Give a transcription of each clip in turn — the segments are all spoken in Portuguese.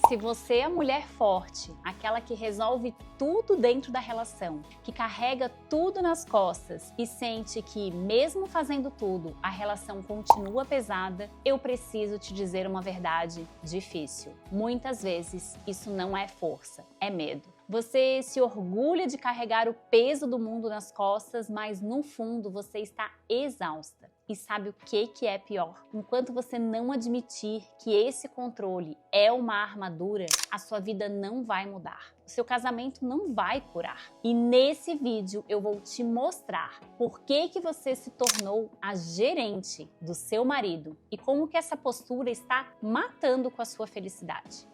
Se você é a mulher forte, aquela que resolve tudo dentro da relação, que carrega tudo nas costas e sente que, mesmo fazendo tudo, a relação continua pesada, eu preciso te dizer uma verdade difícil. Muitas vezes, isso não é força, é medo. Você se orgulha de carregar o peso do mundo nas costas, mas no fundo você está exausta. E sabe o que é pior? Enquanto você não admitir que esse controle é uma armadura, a sua vida não vai mudar. O seu casamento não vai curar. E nesse vídeo eu vou te mostrar por que você se tornou a gerente do seu marido e como que essa postura está matando com a sua felicidade.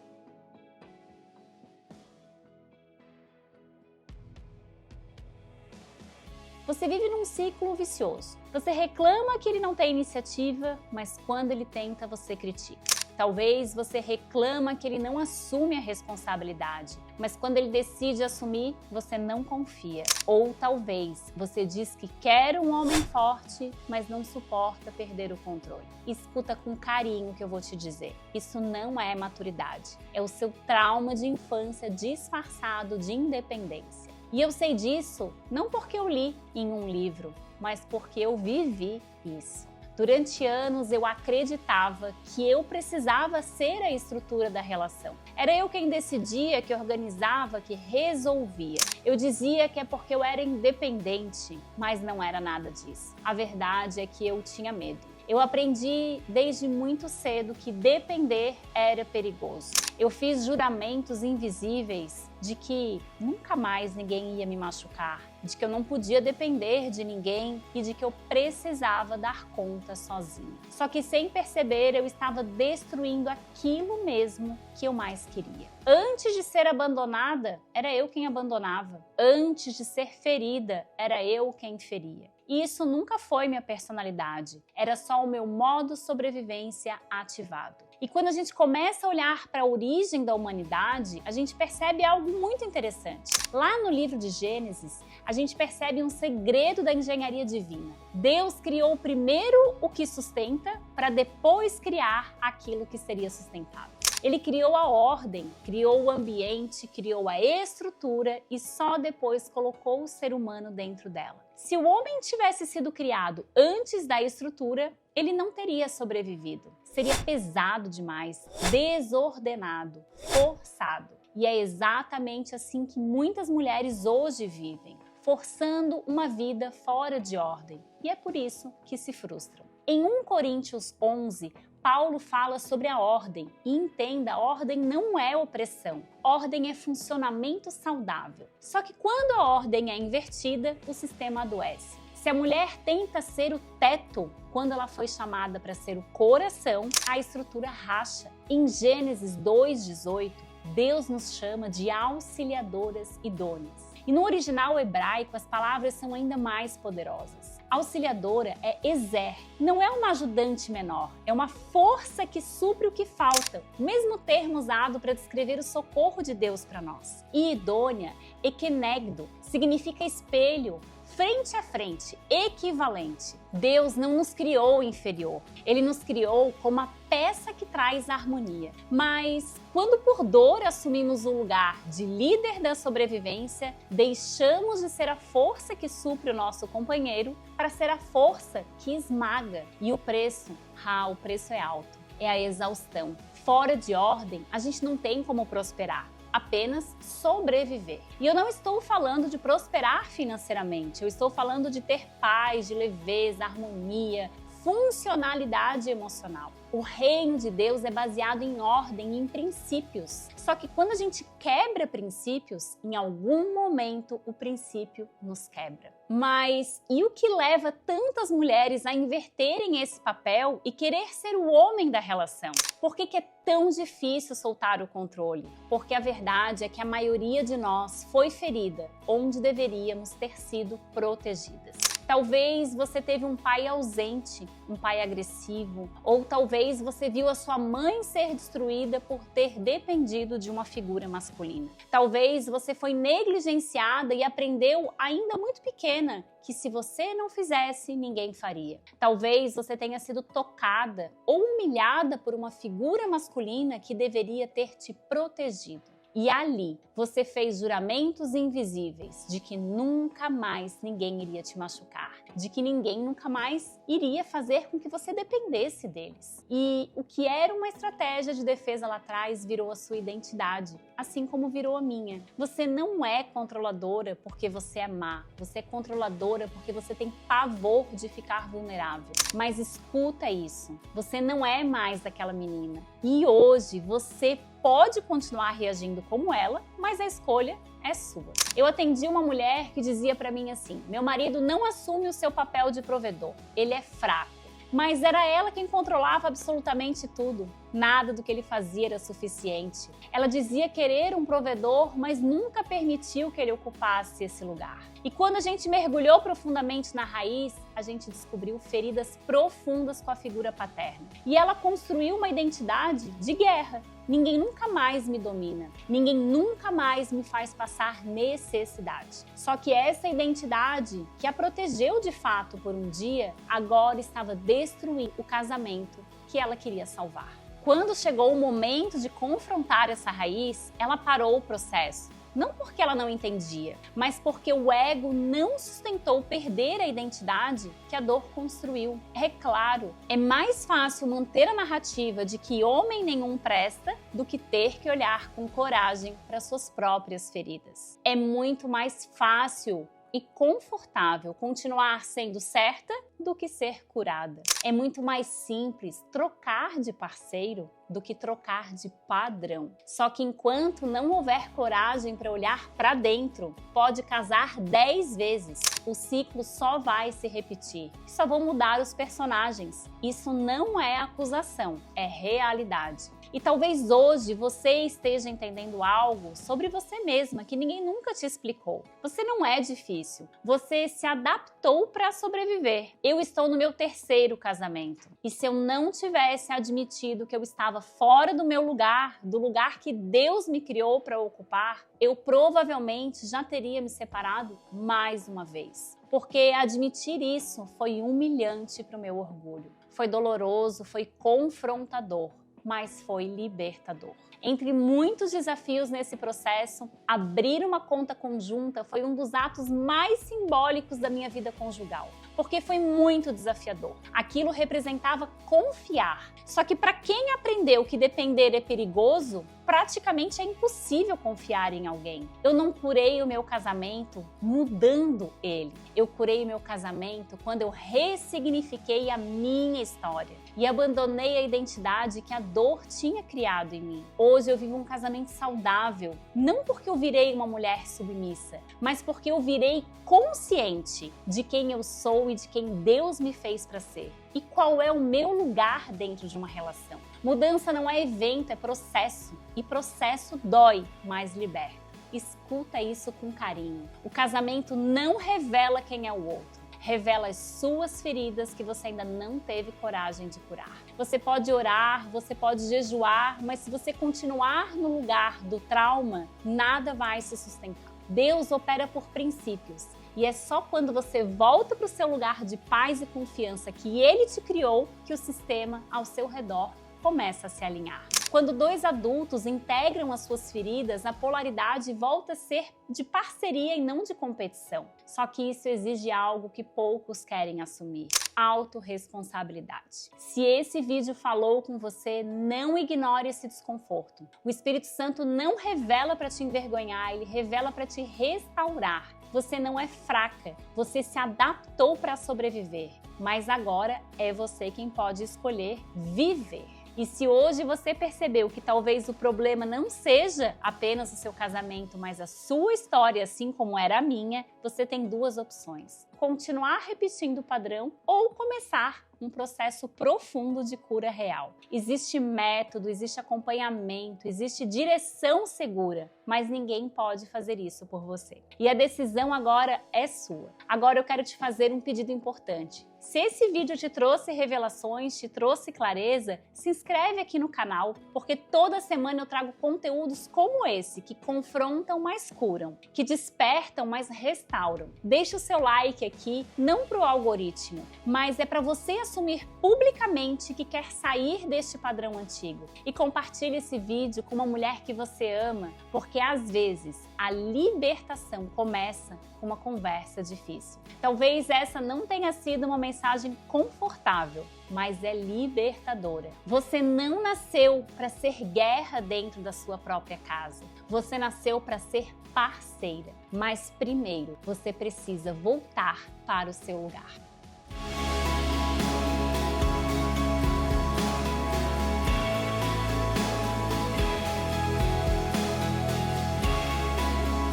Você vive num ciclo vicioso. Você reclama que ele não tem iniciativa, mas quando ele tenta, você critica. Talvez você reclama que ele não assume a responsabilidade, mas quando ele decide assumir, você não confia. Ou talvez você diz que quer um homem forte, mas não suporta perder o controle. Escuta com carinho o que eu vou te dizer. Isso não é maturidade. É o seu trauma de infância disfarçado de independência. E eu sei disso não porque eu li em um livro, mas porque eu vivi isso. Durante anos eu acreditava que eu precisava ser a estrutura da relação. Era eu quem decidia, que organizava, que resolvia. Eu dizia que é porque eu era independente, mas não era nada disso. A verdade é que eu tinha medo. Eu aprendi desde muito cedo que depender era perigoso. Eu fiz juramentos invisíveis de que nunca mais ninguém ia me machucar, de que eu não podia depender de ninguém e de que eu precisava dar conta sozinha. Só que sem perceber, eu estava destruindo aquilo mesmo que eu mais queria. Antes de ser abandonada, era eu quem abandonava. Antes de ser ferida, era eu quem feria. E isso nunca foi minha personalidade, era só o meu modo sobrevivência ativado. E quando a gente começa a olhar para a origem da humanidade, a gente percebe algo muito interessante. Lá no livro de Gênesis, a gente percebe um segredo da engenharia divina. Deus criou primeiro o que sustenta para depois criar aquilo que seria sustentável. Ele criou a ordem, criou o ambiente, criou a estrutura e só depois colocou o ser humano dentro dela. Se o homem tivesse sido criado antes da estrutura, ele não teria sobrevivido. Seria pesado demais, desordenado, forçado. E é exatamente assim que muitas mulheres hoje vivem, forçando uma vida fora de ordem. E é por isso que se frustram. Em 1 Coríntios 11, Paulo fala sobre a ordem. E entenda, a ordem não é opressão. Ordem é funcionamento saudável. Só que quando a ordem é invertida, o sistema adoece. Se a mulher tenta ser o teto, quando ela foi chamada para ser o coração, a estrutura racha. Em Gênesis 2:18, Deus nos chama de auxiliadoras idôneas. E no original hebraico, as palavras são ainda mais poderosas. Auxiliadora é ezer, não é uma ajudante menor, é uma força que supre o que falta, o mesmo termo usado para descrever o socorro de Deus para nós. E idônea, ekenegdo, significa espelho, frente a frente, equivalente. Deus não nos criou inferior, Ele nos criou como a peça que traz harmonia. Mas quando por dor assumimos o lugar de líder da sobrevivência, deixamos de ser a força que supre o nosso companheiro para ser a força que esmaga. E o preço é alto, é a exaustão. Fora de ordem, a gente não tem como prosperar. Apenas sobreviver. E eu não estou falando de prosperar financeiramente, eu estou falando de ter paz, de leveza, harmonia, funcionalidade emocional. O reino de Deus é baseado em ordem e em princípios. Só que quando a gente quebra princípios, em algum momento o princípio nos quebra. Mas e o que leva tantas mulheres a inverterem esse papel e querer ser o homem da relação? Por que é tão difícil soltar o controle? Porque a verdade é que a maioria de nós foi ferida onde deveríamos ter sido protegidas. Talvez você teve um pai ausente, um pai agressivo, ou talvez você viu a sua mãe ser destruída por ter dependido de uma figura masculina. Talvez você foi negligenciada e aprendeu ainda muito pequena que se você não fizesse, ninguém faria. Talvez você tenha sido tocada ou humilhada por uma figura masculina que deveria ter te protegido. E ali, você fez juramentos invisíveis de que nunca mais ninguém iria te machucar, de que ninguém nunca mais iria fazer com que você dependesse deles. E o que era uma estratégia de defesa lá atrás virou a sua identidade, assim como virou a minha. Você não é controladora porque você é má, você é controladora porque você tem pavor de ficar vulnerável. Mas escuta isso, você não é mais daquela menina. E hoje você pode continuar reagindo como ela, mas a escolha é sua. Eu atendi uma mulher que dizia pra mim assim: meu marido não assume o seu papel de provedor, ele é fraco. Mas era ela quem controlava absolutamente tudo. Nada do que ele fazia era suficiente. Ela dizia querer um provedor, mas nunca permitiu que ele ocupasse esse lugar. E quando a gente mergulhou profundamente na raiz, a gente descobriu feridas profundas com a figura paterna. E ela construiu uma identidade de guerra. Ninguém nunca mais me domina. Ninguém nunca mais me faz passar necessidade. Só que essa identidade, que a protegeu de fato por um dia, agora estava destruindo o casamento que ela queria salvar. Quando chegou o momento de confrontar essa raiz, ela parou o processo. Não porque ela não entendia, mas porque o ego não sustentou perder a identidade que a dor construiu. É claro, é mais fácil manter a narrativa de que homem nenhum presta do que ter que olhar com coragem para suas próprias feridas. É muito mais fácil e confortável continuar sendo certa do que ser curada. É muito mais simples trocar de parceiro do que trocar de padrão. Só que enquanto não houver coragem para olhar para dentro, pode casar 10 vezes. O ciclo só vai se repetir. Só vão mudar os personagens. Isso não é acusação, é realidade. E talvez hoje você esteja entendendo algo sobre você mesma que ninguém nunca te explicou. Você não é difícil. Você se adaptou para sobreviver. Eu estou no meu 3º casamento. E se eu não tivesse admitido que eu estava fora do meu lugar, do lugar que Deus me criou para ocupar, eu provavelmente já teria me separado mais uma vez. Porque admitir isso foi humilhante para o meu orgulho. Foi doloroso, foi confrontador, mas foi libertador. Entre muitos desafios nesse processo, abrir uma conta conjunta foi um dos atos mais simbólicos da minha vida conjugal, porque foi muito desafiador. Aquilo representava confiar. Só que para quem aprendeu que depender é perigoso, praticamente é impossível confiar em alguém. Eu não curei o meu casamento mudando ele. Eu curei o meu casamento quando eu ressignifiquei a minha história e abandonei a identidade que a dor tinha criado em mim. Hoje eu vivo um casamento saudável, não porque eu virei uma mulher submissa, mas porque eu virei consciente de quem eu sou e de quem Deus me fez para ser. E qual é o meu lugar dentro de uma relação. Mudança não é evento, é processo. E processo dói, mas liberta. Escuta isso com carinho. O casamento não revela quem é o outro. Revela as suas feridas que você ainda não teve coragem de curar. Você pode orar, você pode jejuar, mas se você continuar no lugar do trauma, nada vai se sustentar. Deus opera por princípios. E é só quando você volta para o seu lugar de paz e confiança que Ele te criou que o sistema ao seu redor começa a se alinhar. Quando 2 adultos integram as suas feridas, a polaridade volta a ser de parceria e não de competição. Só que isso exige algo que poucos querem assumir: autorresponsabilidade. Se esse vídeo falou com você, não ignore esse desconforto. O Espírito Santo não revela para te envergonhar, ele revela para te restaurar. Você não é fraca, você se adaptou para sobreviver, mas agora é você quem pode escolher viver. E se hoje você percebeu que talvez o problema não seja apenas o seu casamento, mas a sua história, assim como era a minha, você tem 2 opções: continuar repetindo o padrão ou começar um processo profundo de cura real. Existe método, existe acompanhamento, existe direção segura, mas ninguém pode fazer isso por você. E a decisão agora é sua. Agora eu quero te fazer um pedido importante. Se esse vídeo te trouxe revelações, te trouxe clareza, se inscreve aqui no canal, porque toda semana eu trago conteúdos como esse, que confrontam, mas curam, que despertam, mas restauram. Deixa o seu like aqui, não para o algoritmo, mas é para você assumir publicamente que quer sair deste padrão antigo. E compartilhe esse vídeo com uma mulher que você ama, porque às vezes a libertação começa com uma conversa difícil. Talvez essa não tenha sido uma mensagem confortável, mas é libertadora. Você não nasceu para ser guerra dentro da sua própria casa. Você nasceu para ser parceira. Mas primeiro, você precisa voltar para o seu lugar.